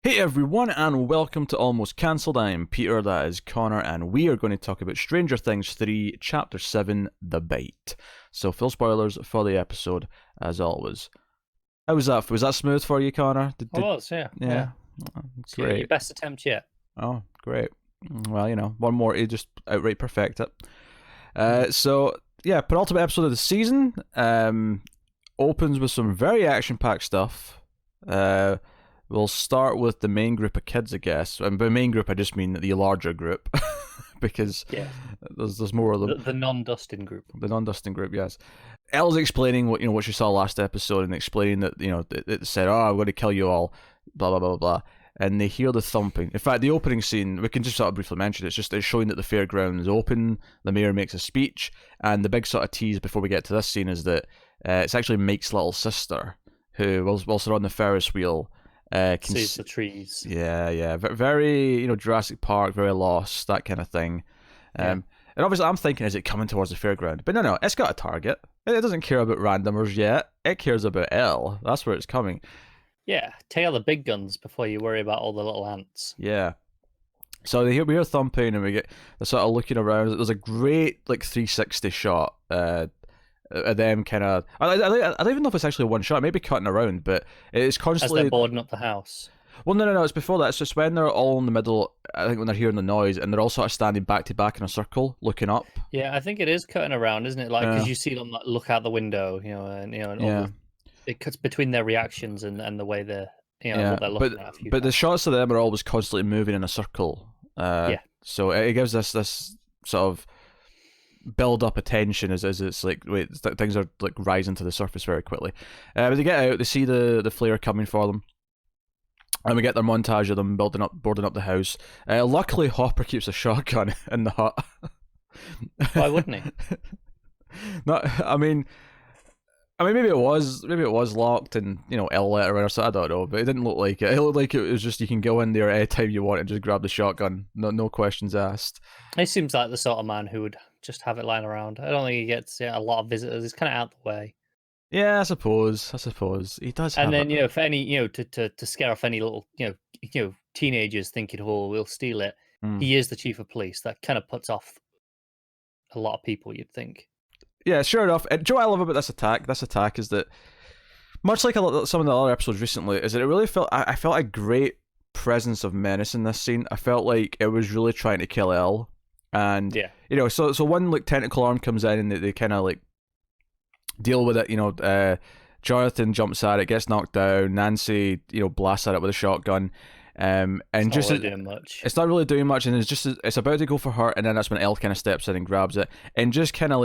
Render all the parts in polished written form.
Hey everyone, and welcome to Almost Cancelled. I am Peter, that is Connor, and we are going to talk about Stranger Things 3, Chapter 7, The Bite. So, full spoilers for the episode, as always. How was that? Was that smooth for you, Connor? It was, yeah, Yeah? yeah. Oh, It's your great. best attempt yet. Oh, great. Well, one more, you just outright perfect it. Mm. So, penultimate episode of the season. Opens with some very action-packed stuff. We'll start with the main group of kids, I guess. And by main group, I just mean the larger group, because Yeah, there's more of them. the non-Dustin group. The non-Dustin group, yes. Elle's explaining what she saw last episode and explaining that it said, "Oh, I'm going to kill you all," blah blah blah blah blah. And they hear the thumping. In fact, the opening scene, we can just sort of briefly mention, it's showing that the fairground is open. The mayor makes a speech, and the big sort of tease before we get to this scene is that it's actually Mike's little sister who, whilst they're on the Ferris wheel, Sees the trees. yeah, very Jurassic Park, very lost, that kind of thing. Yeah, And obviously, I'm thinking, is it coming towards the fairground? But no, it's got a target. It doesn't care about randomers yet. It cares about Elle. That's where it's coming. yeah. Take out the big guns before you worry about all the little ants. Yeah. So we hear thumping, and we get they're sort of looking around. There's a great 360 shot. Of them kind of. I don't even know if it's actually one shot. Maybe cutting around, but it's As constantly. they're boarding up the house. Well, no. It's before that. It's just when they're all in the middle. I think when they're hearing the noise, and they're all sort of standing back to back in a circle, looking up. Yeah, I think it is cutting around, isn't it? Like, Yeah. because you see them like, look out the window, and all Yeah. it cuts between their reactions and the way they're, Yeah, what they're looking at a few but the times. shots of them are always constantly moving in a circle. Yeah, So it gives us this sort of build up attention as it's like things are like rising to the surface very quickly. But they get out, they see the flare coming for them, and we get their montage of them boarding up the house. Luckily, Hopper keeps a shotgun in the hut. why wouldn't he? Not, I mean, maybe it was locked, and Elle let her in, or so I don't know, but it didn't look like it. It looked like it was just you can go in there anytime you want and just grab the shotgun, no questions asked. He seems like the sort of man who would just have it lying around. I don't think he gets a lot of visitors. He's kind of out the way. Yeah, I suppose he does And have it. then for any to scare off any little teenagers thinking, oh, we'll steal it. Mm. He is the chief of police. That kind of puts off a lot of people. You'd think. Yeah, sure enough. And Joe, I love about this attack is that much like some of the other episodes recently, is that it really felt I felt a great presence of menace in this scene. I felt like it was really trying to kill Elle, and Yeah, so one tentacle arm comes in and they kind of deal with it. Jonathan jumps at it, gets knocked down. Nancy, blasts at it with a shotgun. And it's not just really doing much. it's not really doing much, and it's about to go for her, and then that's when Elle kind of steps in and grabs it, and just kind of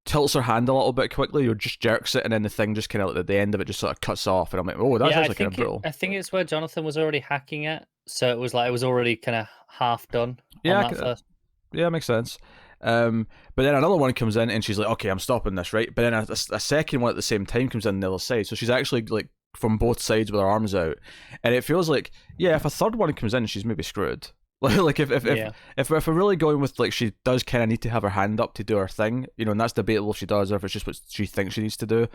tilts her hand a little bit quickly, or just jerks it, and then the thing just kind of at the end of it just sort of cuts off, and I'm like, oh, that's Yeah, actually kind of brutal. I think it's where Jonathan was already hacking it, so it was already kind of half done on Yeah, that first. yeah, makes sense. But then another one comes in, and she's like, okay, I'm stopping this, right? But then a second one at the same time comes in on the other side, so she's actually from both sides with her arms out, and it feels like, yeah, if a third one comes in, she's maybe screwed. Like Yeah. if we're really going with she does kind of need to have her hand up to do her thing, and that's debatable if she does or if it's just what she thinks she needs to do.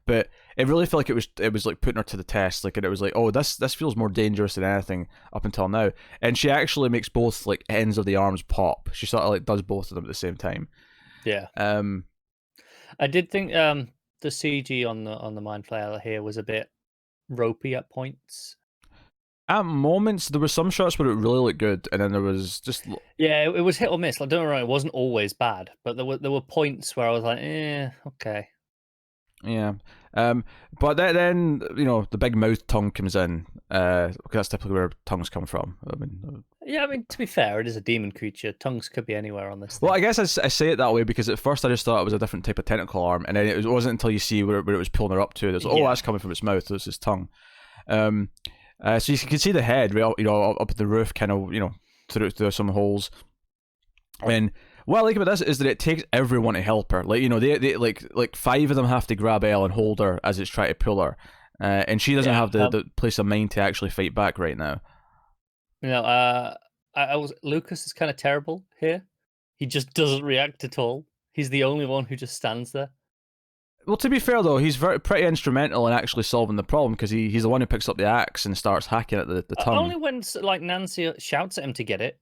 But it really felt like it was like putting her to the test, and it was like, oh, this feels more dangerous than anything up until now, and she actually makes both ends of the arms pop. She sort of does both of them at the same time. Yeah. Um, I did think the CG on the mind flayer here was a bit ropey at points. at moments there were some shots where it really looked good, and then there was just Yeah, it was hit or miss. Like, don't get me wrong, it wasn't always bad, but there were points where I was like, okay. yeah. But then the big mouth tongue comes in, because that's typically where tongues come from. Yeah, I mean, to be fair, it is a demon creature. Tongues could be anywhere on this Well, thing. I guess I say it that way because at first I just thought it was a different type of tentacle arm, and then it wasn't until you see where it was pulling her up to. There's oh, Yeah. that's coming from its mouth. That's its tongue. So you can see the head, right, up the roof, kind of, through some holes. And what I like about this is that it takes everyone to help her. They five of them have to grab Elle and hold her as it's trying to pull her, and she doesn't have the place of mind to actually fight back right now. Lucas is kind of terrible here. He just doesn't react at all. He's the only one who just stands there. Well, to be fair though, he's pretty instrumental in actually solving the problem because he's the one who picks up the axe and starts hacking at the tongue. Only when like Nancy shouts at him to get it.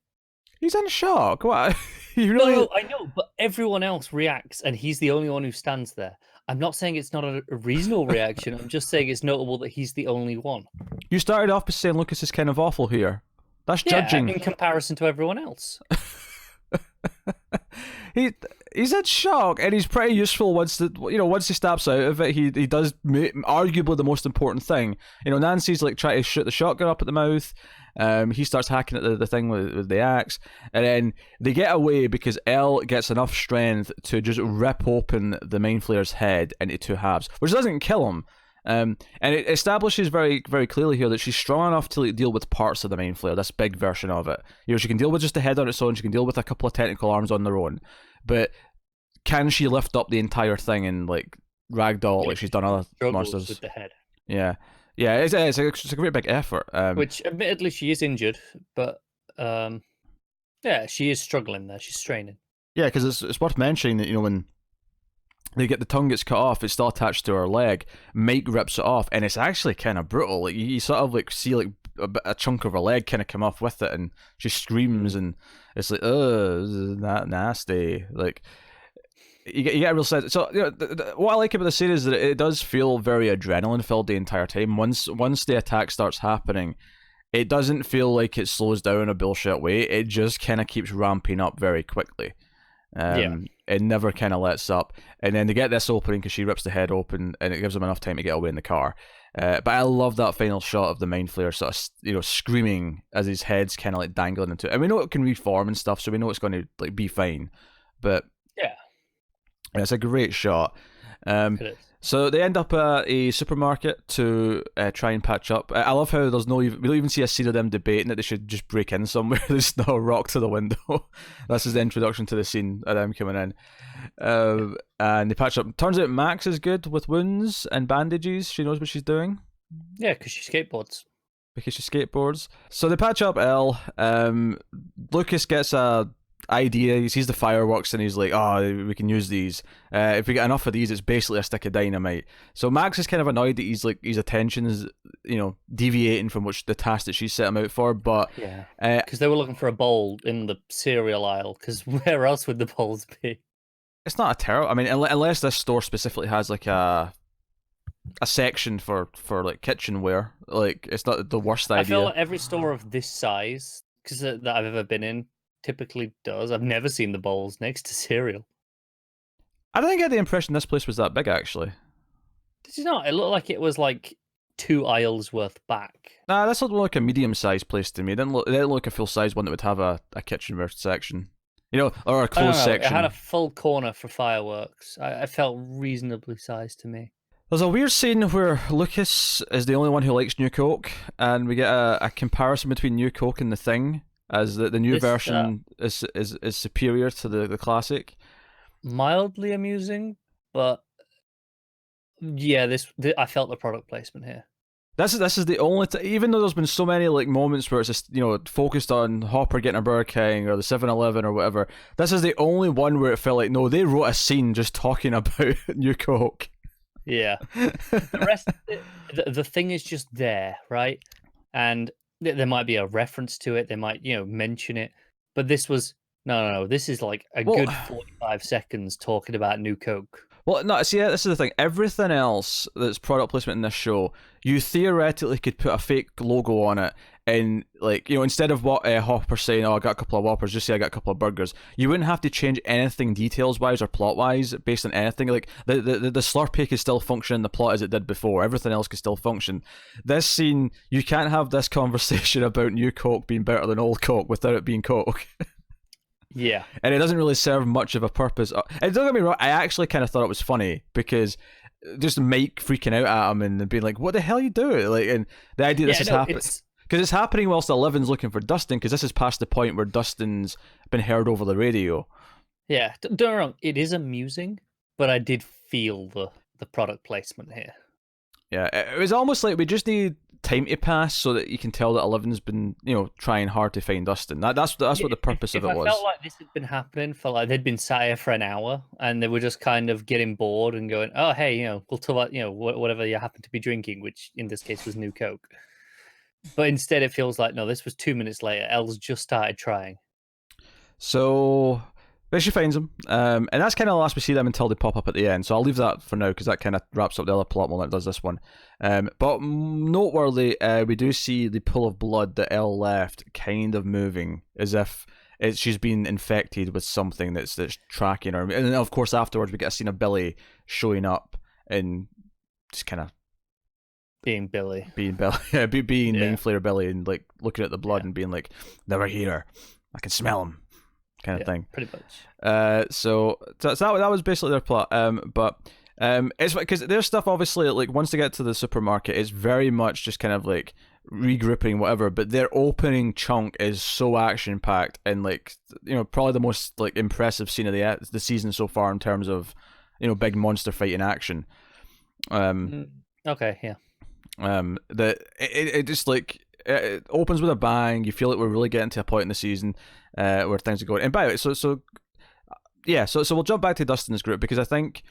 He's in shock. What? You really? No, I know, but everyone else reacts, and he's the only one who stands there. I'm not saying it's not a reasonable reaction. I'm just saying it's notable that he's the only one. You started off by saying Lucas is kind of awful here. That's judging. In comparison to everyone else. He's in shock, and he's pretty useful once once he snaps out of it. He does arguably the most important thing. Nancy's like trying to shoot the shotgun up at the mouth. He starts hacking at the thing with the axe, and then they get away because Elle gets enough strength to just rip open the Mind Flayer's head into two halves, which doesn't kill him. And it establishes very, very clearly here that she's strong enough to deal with parts of the Mind Flayer, this big version of it. She can deal with just the head on its own, she can deal with a couple of technical arms on their own, but can she lift up the entire thing and like ragdoll like she's done other monsters? With the head. Yeah, it's a great big effort. Which, admittedly, she is injured, but she is struggling there. She's straining. Yeah, because it's worth mentioning that when the tongue gets cut off, it's still attached to her leg. Mike rips it off, and it's actually kind of brutal. Like you sort of like see like a chunk of her leg kind of come off with it, and she screams, and it's like, oh, this is not nasty. Like you get a real sense. So what I like about the series is that it does feel very adrenaline filled the entire time. Once the attack starts happening, it doesn't feel like it slows down in a bullshit way. It just kind of keeps ramping up very quickly. It never kind of lets up, and then they get this opening because she rips the head open, and it gives them enough time to get away in the car. But I love that final shot of the Mind Flayer sort of screaming as his head's kind of like dangling into it. And we know it can reform and stuff, so we know it's going to like be fine. But it's a great shot. It is. So they end up at a supermarket to try and patch up. I love how we don't even see a scene of them debating that they should just break in somewhere. There's no rock to the window. This is the introduction to the scene of them coming in. And they patch up. Turns out Max is good with wounds and bandages. She knows what she's doing. Yeah, because she skateboards. So they patch up Elle. Lucas gets a idea. He sees the fireworks and he's like, oh, we can use these. If we get enough of these, it's basically a stick of dynamite. So Max is kind of annoyed that his attention is deviating from the task that she set him out for. But because they were looking for a bowl in the cereal aisle, because where else would the bowls be? It's not a terrible, I mean, unless this store specifically has like a section for like kitchenware. Like, it's not the worst idea. I feel like every store of this size that I've ever been in typically does. I've never seen the bowls next to cereal. I didn't get the impression this place was that big, actually. Did you not? It looked like it was like 2 aisles worth back. Nah, this looked like a medium-sized place to me. It didn't look like a full-size one that would have a kitchenware section. Or a closed section. It had a full corner for fireworks. I felt reasonably sized to me. There's a weird scene where Lucas is the only one who likes New Coke, and we get a comparison between New Coke and The Thing, as the new version is superior to the classic. Mildly amusing, but yeah, I felt the product placement here. This is the only even though there's been so many like moments where it's just focused on Hopper getting a Burger King or the 7-Eleven or whatever. This is the only one where it felt like no, they wrote a scene just talking about New Coke. Yeah, the rest, the thing is just there, right? And there might be a reference to it. They might mention it, but this was no. This is like a good 45 seconds talking about New Coke. Well, no, see, this is the thing. Everything else that's product placement in this show, you theoretically could put a fake logo on it, and instead of what Hopper saying, "Oh, I got a couple of Whoppers," just say, "I got a couple of burgers." You wouldn't have to change anything details-wise or plot-wise based on anything. Like the Slurpee could still function in the plot as it did before. Everything else could still function. This scene, you can't have this conversation about New Coke being better than old Coke without it being Coke. Yeah. And it doesn't really serve much of a purpose. And don't get me wrong, I actually kind of thought it was funny because just Mike freaking out at him and being like, what the hell are you doing? Like, and the idea this is happening. Because it's happening whilst Eleven's looking for Dustin, because this is past the point where Dustin's been heard over the radio. Yeah, don't get me wrong, it is amusing, but I did feel the product placement here. Yeah, it was almost like we just need time to pass so that you can tell that Eleven's been, trying hard to find Dustin. That's what the purpose of it was. I felt like this had been happening for like they'd been sat here for an hour and they were just kind of getting bored and going, oh hey, we'll talk about whatever you happen to be drinking, which in this case was New Coke. But instead, it feels like no, this was 2 minutes later. Elle's just started trying. So but she finds him, and that's kind of the last we see them until they pop up at the end. So I'll leave that for now because that kind of wraps up the other plot more than it does this one. But noteworthy, we do see the pool of blood that Elle left kind of moving as if she's been infected with something that's tracking her. And then, of course, afterwards we get a scene of Billy showing up and just kind of being Billy, being Mind Flayer Billy, and like looking at the blood and being like, "They were here. I can smell them." Kind of thing. Pretty much. So that was basically their plot. But it's because their stuff obviously like once they get to the supermarket, it's very much just kind of like regrouping whatever. But their opening chunk is so action packed and like probably the most like impressive scene of the season so far in terms of big monster fighting action. Okay, yeah. That it just like it opens with a bang. You feel like we're really getting to a point in the season where things are going. And by the way, so we'll jump back to Dustin's group because I think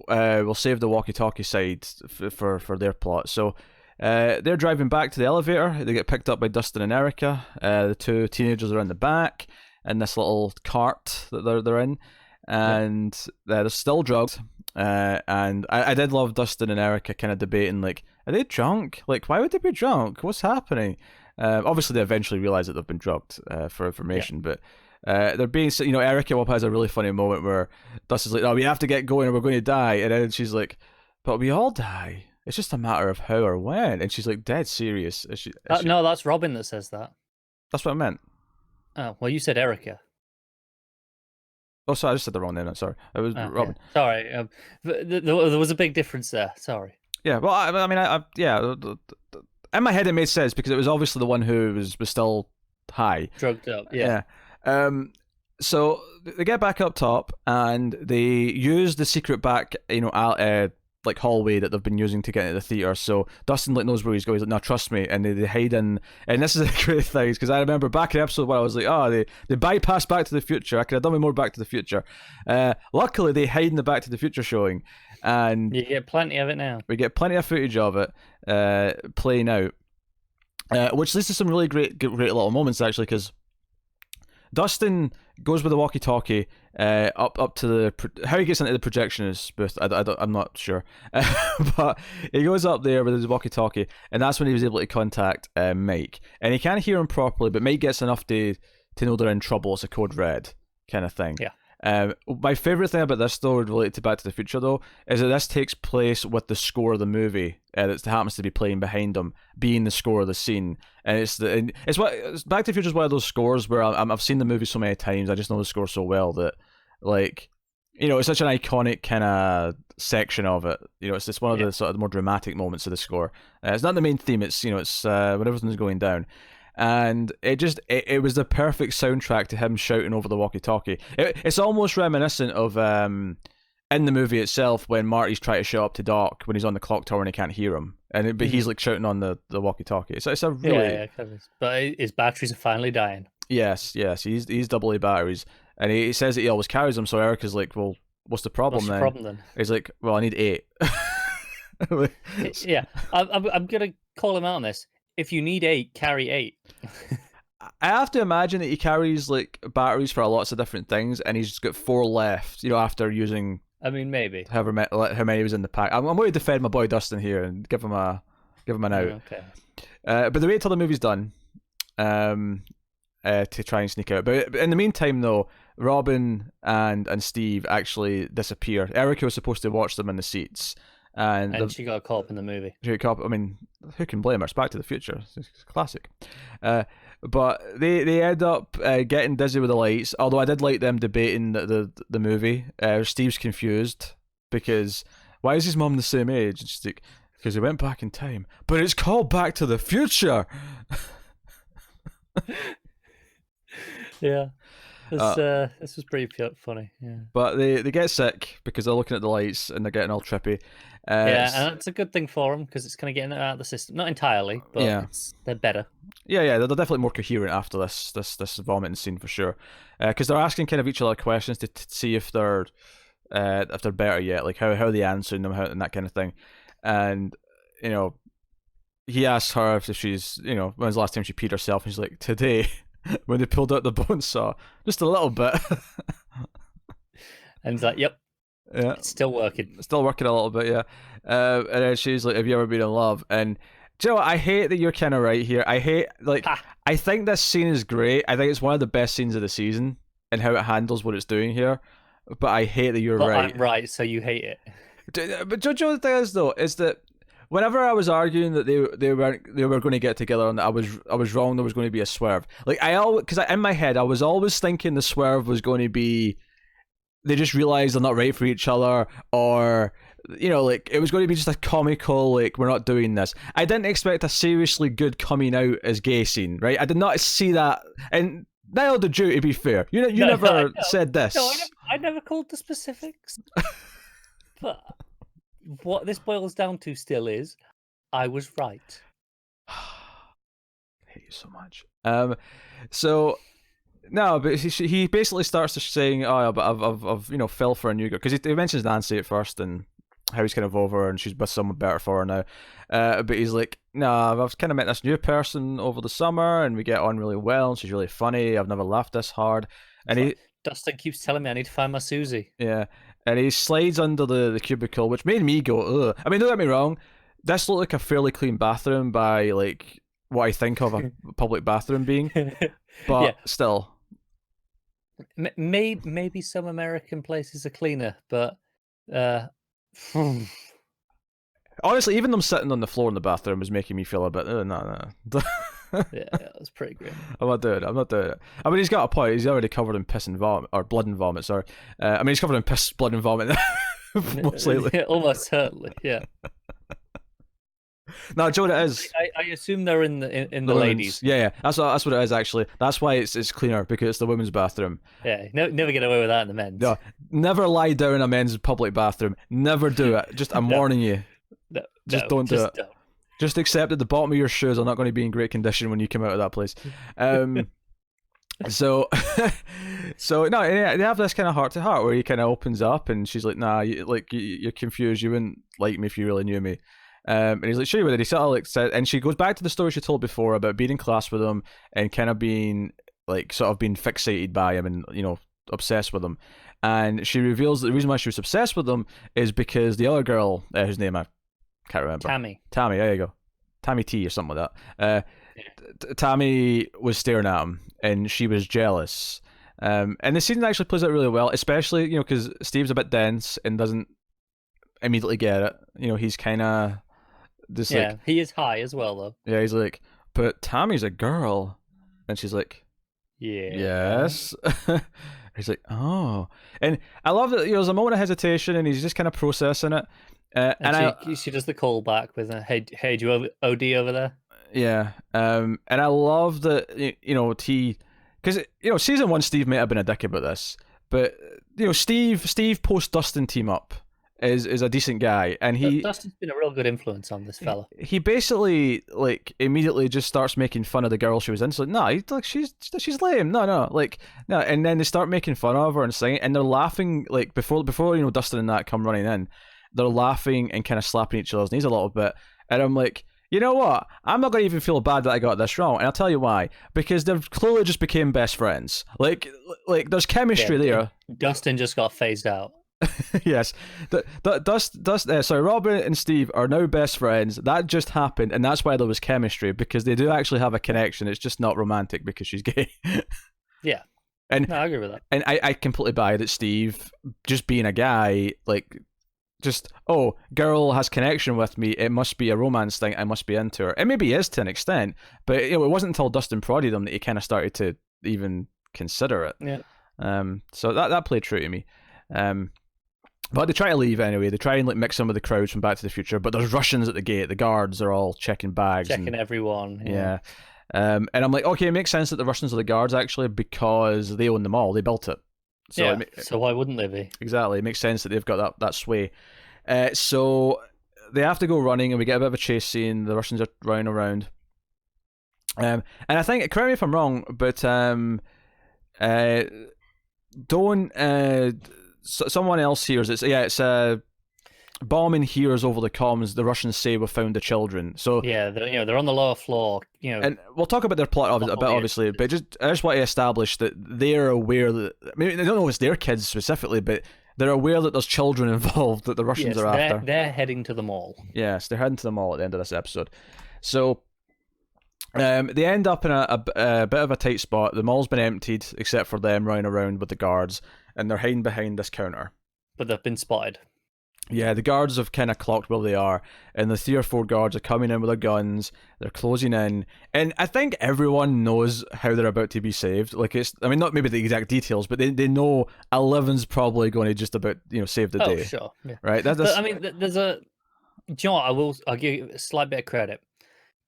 we'll save the walkie-talkie side for their plot. So they're driving back to the elevator. They get picked up by Dustin and Erica. The two teenagers are in the back in this little cart that they're in, and they're still drugged. And I did love Dustin and Erica kind of debating like, are they drunk? Like, why would they be drunk? What's happening? Obviously, they eventually realize that they've been drugged for information, but they're being, Erica has a really funny moment where Dustin's like, "Oh, we have to get going or we're going to die," and then she's like, "But we all die. It's just a matter of how or when." And she's like, dead serious. No, that's Robin that says that. That's what I meant. Oh, well, you said Erica. Oh, sorry, I just said the wrong name. Sorry, it was Robin. Yeah. Sorry, there was a big difference there. Sorry. Yeah, well, I mean, yeah. In my head, it made sense because it was obviously the one who was still high, drugged up. Yeah. So they get back up top and they use the secret back, like hallway that they've been using to get into the theater. So Dustin knows where he's going. He's like, "No, trust me." And they hide in. And this is a great thing because I remember back in episode 1, I was like, "Oh, they bypassed Back to the Future. I could have done with more Back to the Future." Luckily, they hide in the Back to the Future showing, and you get plenty of it now. We get plenty of footage of it playing out, which leads to some really great little moments actually because Dustin goes with the walkie-talkie up to the... How he gets into the projectionist booth, I'm not sure. But he goes up there with his walkie-talkie, and that's when he was able to contact Mike. And he can't hear him properly, but Mike gets enough to know they're in trouble. It's a code red kind of thing. Yeah. My favourite thing about this, though, related to Back to the Future, though, is that this takes place with the score of the movie that happens to be playing behind them, being the score of the scene. And it's Back to the Future is one of those scores where I've seen the movie so many times, I just know the score so well that, like, it's such an iconic kind of section of it. It's just one of the sort of more dramatic moments of the score. It's not the main theme. It's it's when everything's going down. And it was the perfect soundtrack to him shouting over the walkie-talkie. It's almost reminiscent of in the movie itself when Marty's trying to show up to Doc when he's on the clock tower and he can't hear him, but he's like shouting on the walkie-talkie. It's a really but his batteries are finally dying. Yes, he's double A batteries, and he says that he always carries them. So Erica's like, "Well, what's the problem then?" He's like, "Well, I need 8." Yeah, I'm gonna call him out on this. If you need 8, carry 8. I have to imagine that he carries like batteries for lots of different things, and he's just got 4 left. After using. I mean, maybe how many was in the pack. I'm going to defend my boy Dustin here and give him an out. Okay. But they wait till the movie's done, to try and sneak out. But in the meantime, though, Robin and Steve actually disappear. Erica was supposed to watch them in the seats. And she got caught up in the movie. I mean, who can blame her? It's Back to the Future. It's classic. But they end up getting dizzy with the lights. Although I did like them debating the movie. Steve's confused because why is his mom the same age? And she's like, because he went back in time. But it's called Back to the Future. Yeah. This was pretty funny. Yeah. But they get sick because they're looking at the lights and they're getting all trippy. And it's a good thing for them because it's kind of getting it out of the system. Not entirely, but they're better. Yeah, they're definitely more coherent after this vomiting scene for sure. Because they're asking kind of each other questions to see if they're better yet, like how they answering them, and that kind of thing. And he asks her if she's when's the last time she peed herself, and she's like, today, when they pulled out the bone saw, just a little bit. And he's like, yep. Yeah, it's still working. Still working a little bit, yeah. And then she's like, have you ever been in love? And do you know what? I hate that you're kind of right here. I think this scene is great. I think it's one of the best scenes of the season and how it handles what it's doing here. But I hate that you're right. I'm right, so you hate it. But do you know the thing is though, is that whenever I was arguing that they were going to get together and I was wrong, there was going to be a swerve. Like because in my head I was always thinking the swerve was going to be they just realize they're not right for each other, or like it was going to be just a comical, like, we're not doing this. I didn't expect a seriously good coming out as gay scene, right? I did not see that, and neither did you, to be fair. You never said this. No, I never called the specifics. But what this boils down to still is, I was right. I hate you so much. So. No, but he basically starts to saying, "Oh, but I've fell for a new girl," because he mentions Nancy at first and how he's kind of over her and she's with someone better for her now. But he's like, "No, I've kind of met this new person over the summer and we get on really well and she's really funny. I've never laughed this hard." And Dustin keeps telling me I need to find my Susie. Yeah, and he slides under the cubicle, which made me go, ugh. I mean, don't get me wrong, this looked like a fairly clean bathroom by like what I think of a public bathroom being, but still. Maybe some American places are cleaner, but honestly, even them sitting on the floor in the bathroom was making me feel a bit. No. Yeah, it was pretty grim. I'm not doing it. I mean, he's got a point. He's already covered in piss and vomit, or blood and vomit. Sorry. I mean, he's covered in piss, blood, and vomit. Most lately. Almost certainly, yeah. No, Joe, it is. I assume they're in the ladies. Yeah, that's what it is actually. That's why it's cleaner, because it's the women's bathroom. Yeah, never get away with that in the men's. No, never lie down in a men's public bathroom. Never do it. Just I'm warning you. Don't do it. Just accept that the bottom of your shoes are not going to be in great condition when you come out of that place. So no, they have this kind of heart to heart where he kind of opens up and she's like, "Nah, you're confused. You wouldn't like me if you really knew me." And he's like, "Sure you would." He sort of like said, and she goes back to the story she told before about being in class with him and kind of being like sort of being fixated by him and obsessed with him. And she reveals that the reason why she was obsessed with him is because the other girl, whose name I can't remember. Tammy. There you go. Tammy T or something like that. Tammy was staring at him and she was jealous. And the scene actually plays it really well, especially because Steve's a bit dense and doesn't immediately get it. He's kind of. He is high as well, though. Yeah, he's like, but Tammy's a girl. And she's like, yes. He's like, oh. And I love that there's a moment of hesitation and he's just kind of processing it. And she does the callback with a, hey, do you OD over there? Yeah. And I love that, because, season 1, Steve may have been a dick about this, but, Steve post-Dustin team up is a decent guy, and Dustin's been a real good influence on this fella. He basically immediately just starts making fun of the girl she was in. So she's lame. No, and then they start making fun of her and singing, and they're laughing before Dustin and that come running in, they're laughing and kind of slapping each other's knees a little bit, and I'm like, you know what? I'm not going to even feel bad that I got this wrong, and I'll tell you why. Because they've clearly just became best friends. Like there's chemistry there. Dustin just got phased out. Yes, Robin and Steve are now best friends. That just happened, and that's why there was chemistry, because they do actually have a connection. It's just not romantic because she's gay. Yeah, and I agree with that. And I completely buy that Steve, just being a guy, girl has connection with me, it must be a romance thing, I must be into her. And maybe he is to an extent, but it wasn't until Dustin prodded him that he kind of started to even consider it. Yeah. So that played true to me. But they try to leave anyway. They try and mix some of the crowds from Back to the Future, but there's Russians at the gate. The guards are all checking bags. Checking everyone. Yeah. And I'm like, okay, it makes sense that the Russians are the guards, actually, because they own the mall. They built it. So so why wouldn't they be? Exactly. It makes sense that they've got that sway. So they have to go running, and we get a bit of a chase scene. The Russians are running around. And I think, correct me if I'm wrong, but someone else hears it's Bauman hears over the comms the Russians say we found the children. So yeah, they're on the lower floor. And we'll talk about their plot a bit, obviously, but I just want to establish that they're aware that, I mean, they don't know it's their kids specifically, but they're aware that there's children involved that the Russians are after. They're heading to the mall. Yes, they're heading to the mall at the end of this episode. So they end up in a bit of a tight spot. The mall's been emptied except for them running around with the guards, and they're hiding behind this counter. But they've been spotted. Yeah, the guards have kind of clocked where they are, and the 3 or 4 guards are coming in with their guns. They're closing in, and I think everyone knows how they're about to be saved. Like, it's, I mean, not maybe the exact details, but they know Eleven's probably going to just about save the day. Oh, sure, yeah. Right? But, I mean, there's a. Do you know what? I'll give you a slight bit of credit,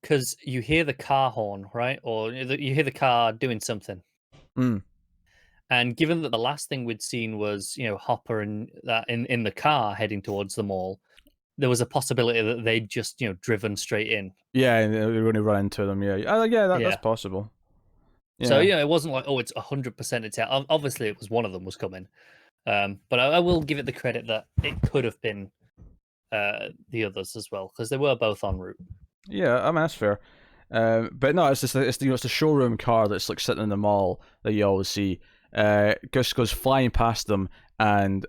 because you hear the car horn, right, or you hear the car doing something. And given that the last thing we'd seen was, Hopper and that in the car heading towards the mall, there was a possibility that they'd just, driven straight in. Yeah, and they were going to run into them. Yeah, that's possible. Yeah. So it wasn't like, it's 100% it's out. Obviously, it was one of them was coming, but I will give it the credit that it could have been the others as well, because they were both en route. Yeah, I mean, that's fair. But no, it's just it's the showroom car that's like sitting in the mall that you always see. Gus goes flying past them and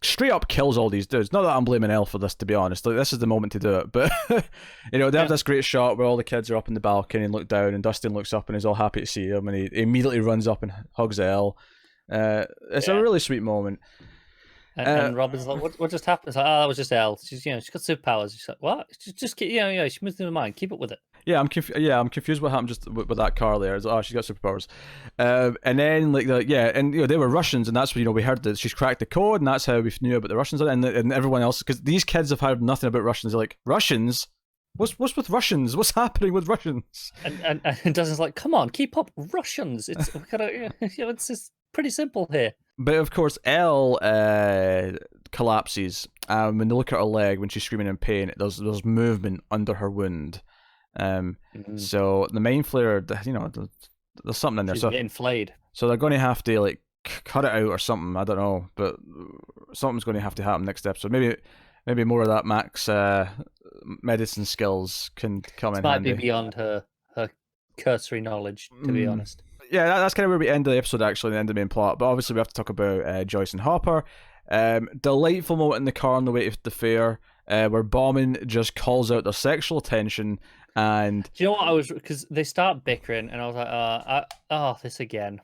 straight up kills all these dudes. Not that I'm blaming Elle for this, to be honest. Like, this is the moment to do it. But they have this great shot where all the kids are up in the balcony and look down, and Dustin looks up and is all happy to see him, and he immediately runs up and hugs Elle. It's a really sweet moment. And Robin's like, "What just happened?" It's like, "Oh, that was just Elle. She's she's got superpowers." She's like, "What? Just she moves in her mind. Keep up with it." Yeah, I'm confused what happened just with that car there. It's like, oh, she's got superpowers. And then they were Russians, and that's when we heard that she's cracked the code, and that's how we knew about the Russians, and everyone else, because these kids have heard nothing about Russians. They're like, Russians? What's with Russians? What's happening with Russians? And Dustin's like, come on, keep up, Russians. It's it's just pretty simple here. But of course, Elle collapses. When they look at her leg when she's screaming in pain, there's movement under her wound. So the main flare, there's something in there. She's so getting flayed. So they're going to have to like cut it out or something. I don't know, but something's going to have to happen next episode. Maybe more of that Max medicine skills can come in handy. Might be beyond her cursory knowledge, to be honest. Yeah, that's kind of where we end the episode, actually, the end of the main plot. But obviously, we have to talk about Joyce and Hopper. Delightful moment in the car on the way to the fair, where Bauman just calls out their sexual attention. And do you know what because they start bickering, and I was like, this again.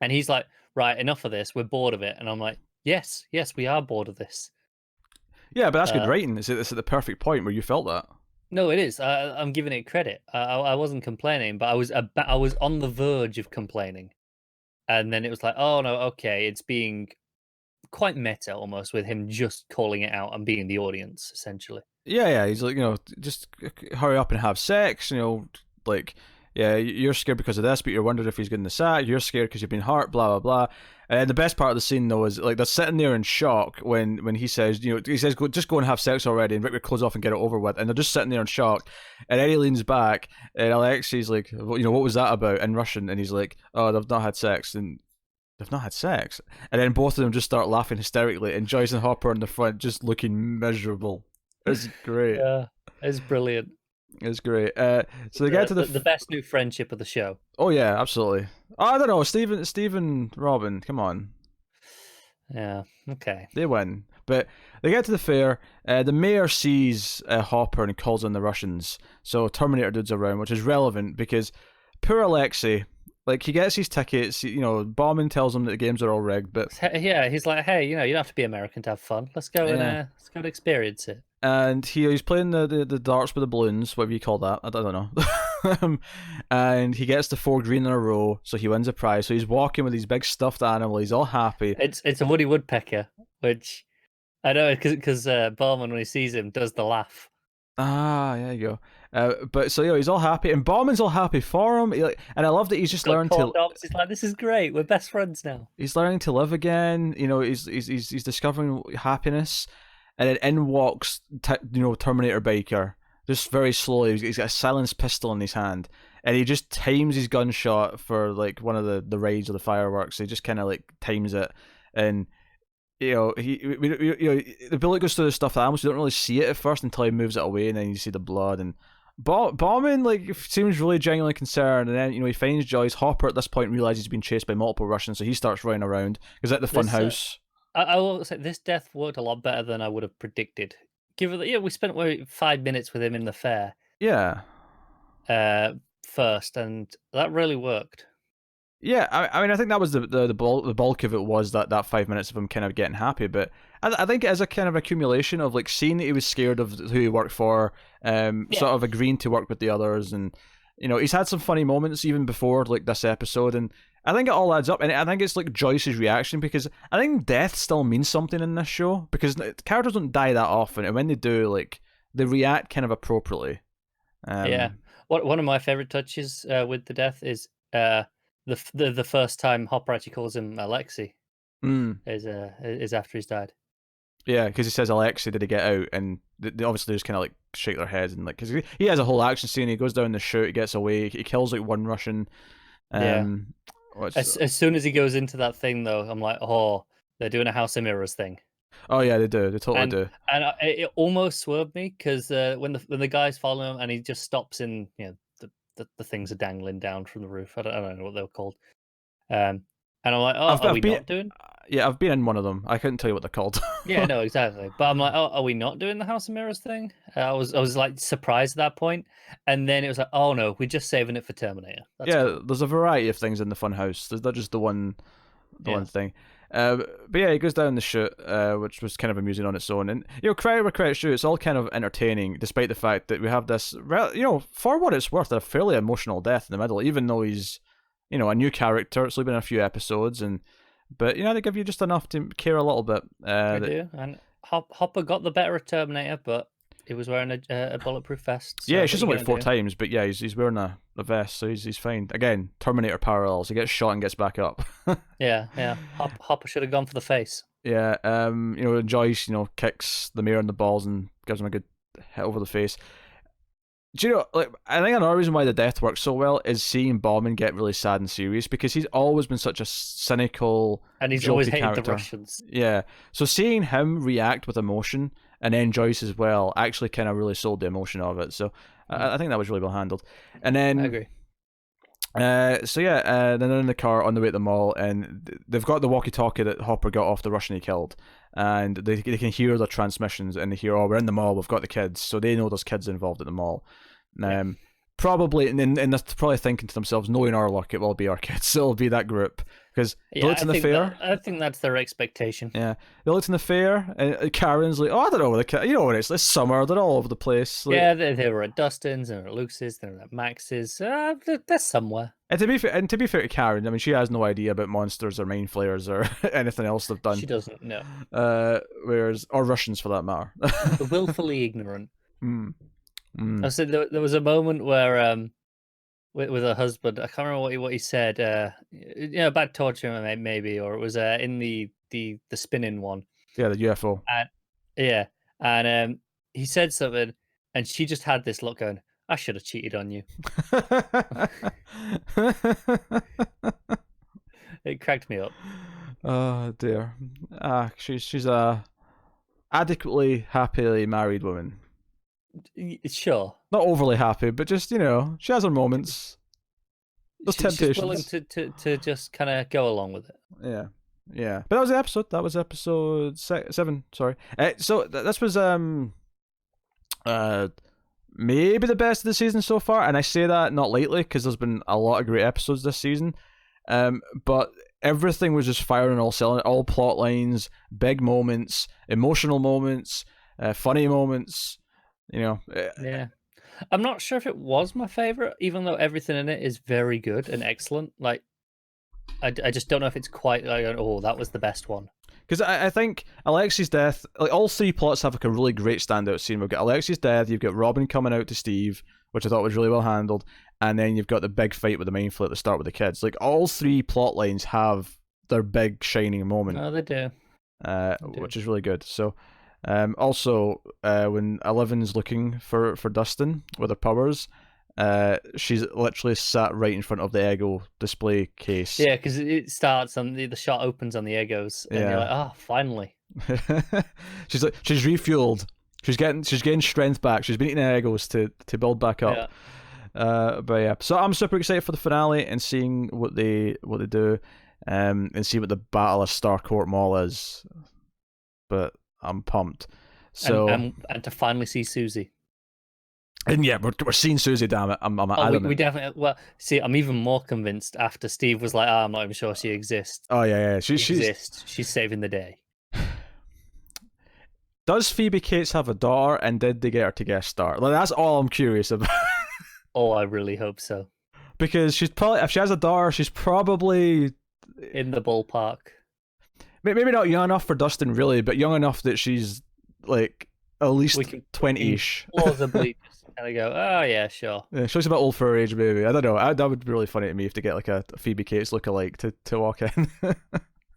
And he's like, right, enough of this. We're bored of it. And I'm like, yes, we are bored of this. Yeah, but that's good writing. It's at the perfect point where you felt that. No, it is. I'm giving it credit. I wasn't complaining, but I was on the verge of complaining, and then it was like, oh no, okay, it's being quite meta almost, with him just calling it out and being the audience essentially. Yeah, he's like, just hurry up and have sex. Like, yeah, you're scared because of this, but you're wondering if he's getting the sack. You're scared because you've been hurt. Blah blah blah. And the best part of the scene, though, is like they're sitting there in shock when he says, just go and have sex already and rip your clothes off and get it over with. And they're just sitting there in shock. And Eddie leans back, and Alexei's like, what was that about in Russian? And he's like, oh, they've not had sex. And they've not had sex. And then both of them just start laughing hysterically, and Joyce and Hopper in the front just looking miserable. It's great. Yeah, it's brilliant. It's great. So they get to the best new friendship of the show. Oh yeah, absolutely. I don't know, Stephen, Robin, come on. Yeah, okay. They win, but they get to the fair. The mayor sees Hopper and calls on the Russians. So Terminator dude's around, which is relevant because poor Alexei, like, he gets his tickets. Bauman tells him that the games are all rigged, but yeah, he's like, hey, you don't have to be American to have fun. Let's go and experience it. And he's playing the darts with the balloons, whatever you call that. I don't know. And he gets the 4 green in a row, so he wins a prize. So he's walking with his big stuffed animal. He's all happy. It's a Woody Woodpecker, which I know because Bauman, when he sees him, does the laugh. Ah, there you go. But so he's all happy, and Bauman's all happy for him. And I love that he's just learned to. He's like, this is great. We're best friends now. He's learning to live again. He's discovering happiness. and then in walks Terminator Biker, just very slowly. He's got a silenced pistol in his hand, and he just times his gunshot for like one of the raids of the fireworks. He just kind of like times it, and the bullet goes through the stuffed animals. You don't really see it at first until he moves it away, and then you see the blood. And Bauman like seems really genuinely concerned, and then he finds Joyce. Hopper at this point realizes he's been chased by multiple Russians, so he starts running around. He's at the fun house. I will say this death worked a lot better than I would have predicted. Given that, we spent 5 minutes with him in the fair. Yeah. First, and that really worked. Yeah, I mean, I think that was the bulk of it was that 5 minutes of him kind of getting happy, but I think it is a kind of accumulation of like seeing that he was scared of who he worked for, sort of agreeing to work with the others, and he's had some funny moments even before like this episode, and I think it all adds up, and I think it's like Joyce's reaction, because I think death still means something in this show, because characters don't die that often, and when they do, like they react kind of appropriately. One of my favorite touches with the death is the first time Hopper actually calls him Alexei is after he's died. Yeah, because he says, "Alexei, did he get out?" And they obviously just kind of like shake their heads, and like, because he has a whole action scene. He goes down the chute, he gets away, he kills like one Russian. As soon as he goes into that thing, though, I'm like, oh, they're doing a House of Mirrors thing. Oh yeah, they do. They totally do. And it almost swerved me, because when the guys follow him and he just stops in, the things are dangling down from the roof. I don't know what they were called. And I'm like, oh, are we not doing? Yeah, I've been in one of them. I couldn't tell you what they're called. Yeah, no, exactly. But I'm like, oh, are we not doing the House of Mirrors thing? I was like surprised at that point, and then it was like, oh no, we're just saving it for Terminator. That's cool. There's a variety of things in the Funhouse. There's not just the one thing. But yeah, he goes down the chute, which was kind of amusing on its own, and credit where credit's due, it's all kind of entertaining, despite the fact that we have this, for what it's worth, a fairly emotional death in the middle, even though he's, a new character. It's only been a few episodes, but they give you just enough to care a little bit. I do, and Hopper got the better of Terminator, but he was wearing a bulletproof vest. So yeah, he shoots him like 4 times, but yeah, he's wearing a vest, so he's fine. Again, Terminator parallels. He gets shot and gets back up. yeah. Hopper should have gone for the face. Yeah, Joyce, kicks the mayor in the balls and gives him a good hit over the face. Do you know, like, I think another reason why the death works so well is seeing Bauman get really sad and serious, because he's always been such a cynical, and he's always hated character. The Russians. Yeah, so seeing him react with emotion, and then Joyce as well, actually kind of really sold the emotion of it. So I think that was really well handled. And then I agree. Then they're in the car on the way to the mall, and they've got the walkie-talkie that Hopper got off the Russian he killed, and they can hear the transmissions, and they hear, oh, we're in the mall, we've got the kids, so they know there's kids involved at the mall. Probably, and they're probably thinking to themselves, knowing our luck, it will be our kids. It'll be that group, because they looked in the fair. I think that's their expectation. Yeah, they looked in the fair, and Karen's like, oh, I don't know where the kids. You know what it's this summer. They're all over the place. Like, yeah, they were at Dustin's, they were at Luke's, they were at Max's. They're somewhere. And to be fair to Karen, I mean, she has no idea about monsters or mind flayers or anything else they've done. She doesn't know. Or Russians for that matter. Willfully ignorant. I said there was a moment where with her husband, I can't remember what he said. Bad torture maybe, or it was in the spinning one. Yeah, the UFO. And he said something, and she just had this look going, I should have cheated on you. It cracked me up. Oh dear. She's a adequately happily married woman. Sure. Not overly happy, but just, she has her moments. Those temptations. She's willing to just kind of go along with it. Yeah. But that was the episode. That was episode 7. Sorry. So this was maybe the best of the season so far, and I say that not lightly, because there's been a lot of great episodes this season. But everything was just firing all cylinder, all plot lines, big moments, emotional moments, funny moments. Yeah. I'm not sure if it was my favorite, even though everything in it is very good and excellent. Like, I just don't know if it's quite like, oh, that was the best one. Because I think Alexei's death, like, all 3 plots have like a really great standout scene. We've got Alexei's death, you've got Robin coming out to Steve, which I thought was really well handled, and then you've got the big fight with the mind flayer at the start with the kids. Like, all 3 plot lines have their big shining moment. Oh, they do. Which is really good. So, Also, when Eleven's looking for Dustin with her powers, she's literally sat right in front of the Ego display case. Yeah, because it starts on the shot opens on the Egos, and you're like, oh, finally. She's refueled. She's getting strength back. She's been eating Egos to build back up. Yeah. But yeah, so I'm super excited for the finale and seeing what they do, and see what the Battle of Starcourt Mall is. But I'm pumped. So and to finally see Susie. And yeah, we're seeing Susie. Damn it, I'm adamant. We definitely. Well, see, I'm even more convinced after Steve was like, I'm not even sure she exists. Oh yeah. She exists. She's saving the day. Does Phoebe Cates have a daughter, and did they get her to guest star? Like, that's all I'm curious about. Oh, I really hope so. Because she's probably, if she has a daughter, she's probably in the ballpark. Maybe not young enough for Dustin, really, but young enough that she's like at least 20-ish. Plausibly just kind of go, oh yeah, sure. Yeah, she looks a bit old for her age, maybe. I don't know. That would be really funny to me if they get like a Phoebe Cates lookalike to walk in.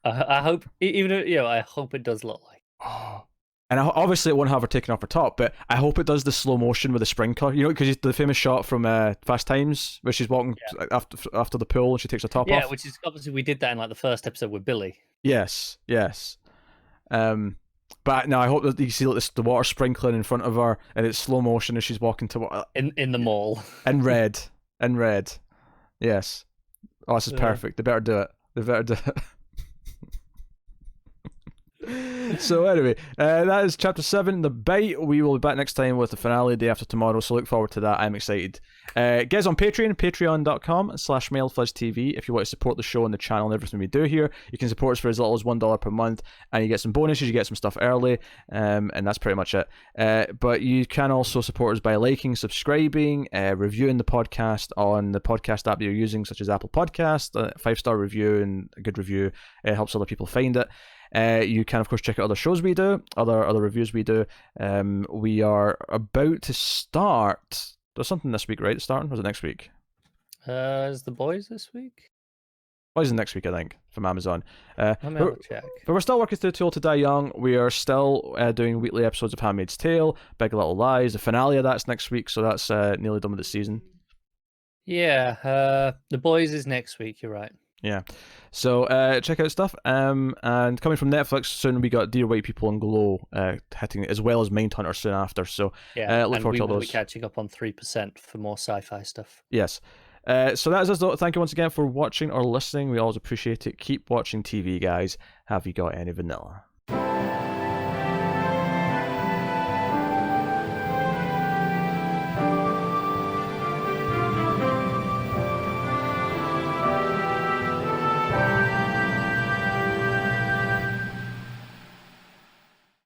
I hope, even I hope it does look like. Oh. And obviously it won't have her taken off her top, but I hope it does the slow motion with the sprinkler. You know, because the famous shot from Fast Times where she's walking after the pool and she takes her top off. Yeah, which is obviously we did that in like the first episode with Billy. Yes. But no, I hope that you see like the water sprinkling in front of her and it's slow motion as she's walking to in the mall. In red. Yes. Oh, this is perfect. They better do it. So anyway, that is chapter 7, The Bite. We will be back next time with the finale day after tomorrow, so look forward to that. I'm excited. Get us on Patreon, patreon.com/MailFuzzTV. If you want to support the show and the channel and everything we do here, you can support us for as little as $1 per month, and you get some bonuses, you get some stuff early, and that's pretty much it. But you can also support us by liking, subscribing, reviewing the podcast on the podcast app that you're using, such as Apple Podcast. A 5-star review and a good review helps other people find it. You can, of course, check out other shows we do, other reviews we do. We are about to start. There's something this week, right? Starting? Or is it next week? Is The Boys this week? Boys is next week, I think, from Amazon. Let me have a check. But we're still working through Too Old to Die Young. We are still doing weekly episodes of Handmaid's Tale, Big Little Lies. The finale of that's next week, so that's nearly done with the season. Yeah, The Boys is next week, you're right. Yeah, so check out stuff. And coming from Netflix soon, we got Dear White People and Glow hitting, as well as Mindhunter soon after. So yeah, look forward to all those. We'll be catching up on 3% for more sci-fi stuff. Yes. So that is us, though. Thank you once again for watching or listening. We always appreciate it. Keep watching TV, guys. Have you got any vanilla?